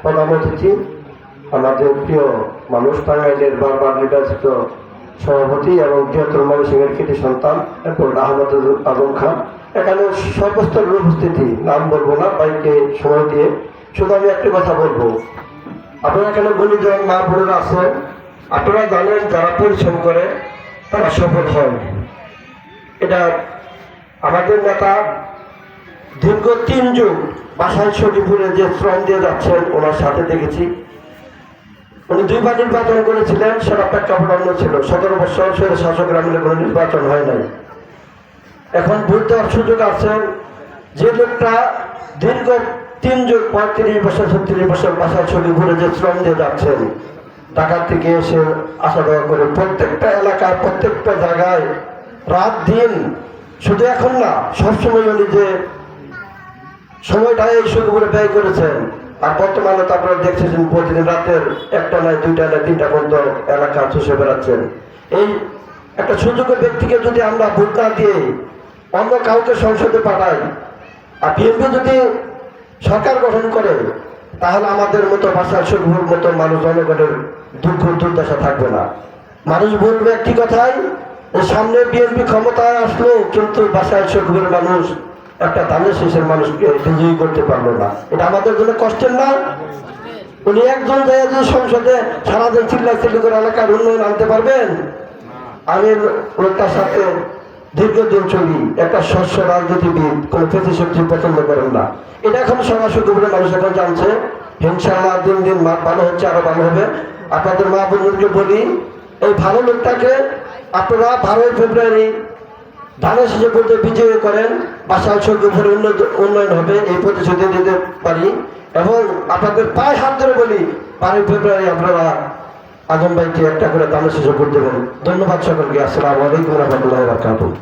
প্রধান অতিথি, আমাদের প্রিয় মানুষ, টাঙ্গাইলের বারবার নির্বাচিত সভাপতি এবং বৃহত্তর ময়মনসিংহের কৃতি সন্তান এরপর আহমদ আজম খান, এখানে সর্বস্তরের উপস্থিতি, নাম বলবো না বাইকে সময় দিয়ে, শুধু আমি একটি কথা বলবো। আপনারা এখানে গুণীজন মা বোনেরা আছে, আপনারা জানেন যারা পরিশ্রম করে তারা সফল হয়। এটা আমাদের নেতা দীর্ঘ 3 যুগ বাসাইল শরীফপুরে যে শ্রম দিয়ে যাচ্ছেন, ওনার সাথে দেখেছি। উনি 2 বার নির্বাচন করেছিলেন, সেটা প্রেক্ষাপট অন্য ছিল। 17 বছর সেটা শাসকের আমলে কোনো নির্বাচন হয় নাই। এখন ভোট দেওয়ার সুযোগ আছে। যে লোকটা দীর্ঘ 3 যুগ 35 বছর 36 বছর বাসাইল শরীফপুরে যে শ্রম দিয়ে যাচ্ছেন, ঢাকা থেকে এসে আসা যাওয়া করে প্রত্যেকটা এলাকায় প্রত্যেকটা জায়গায় রাত দিন, শুধু এখন না সবসময় উনি যে সময়টা এই সুযোগে ব্যয় করেছেন। আর বর্তমানে তো আপনারা দেখছেন প্রতিদিন রাতের 1টা নয় 2টা নয় 3টা পর্যন্ত এলাকা চষে বেড়াচ্ছেন। এই একটা সুযোগের ব্যক্তিকে যদি আমরা ভোট না দিয়ে অন্য কাউকে সংসদে পাঠাই, আর বিএনপি যদি সরকার গঠন করে, তাহলে আমাদের মতো বাসার শরীফের মতো মানুষ, জনগণের দুঃখ দুর্দশা থাকবে না। মানুষ বলবে একটি কথাই, সামনে বিএনপি ক্ষমতায় আসলো কিন্তু বাসার শরীফের মানুষ একটা ধানের শীষের মানুষকে বিজয়ী করতে পারলো না। এটা আমাদের জন্য কষ্টের না? উনি একজন যায় যে সংসদে সারাদিন চিল্লাচিল্লি করে এলাকার উন্নয়ন আনতে পারবেন? আমি লোকটার সাথে দীর্ঘদিন চলি, একটা শস্য রাজনীতিবিদ, কোনো প্রতিশক্তি পছন্দ করেন না। এটা এখন সরাসরি মানুষ এখন জানছে। ইনশাআল্লাহ দিন দিন ভালো হচ্ছে, আরো ভালো হবে। আপনাদের মা বোনদেরকে বলি, এই ভালো লোকটাকে আপনারা 12 ফেব্রুয়ারি ধানের শীষে বলতে বিজয়ী করেন, বাসাইল শরীফের উন্নয়ন হবে, এই প্রতিশ্রুতি দিতে পারি। এবং আপনাদের পায়ে হাত ধরে বলি, 12 ফেব্রুয়ারি আপনারা আজম ভাইকে একটা করে ধানের শীষে ভোট দেবেন। ধন্যবাদ সকলকে। আসসালামু আলাইকুম ওয়া রাহমাতুল্লাহি ওয়া বারাকাতুহু।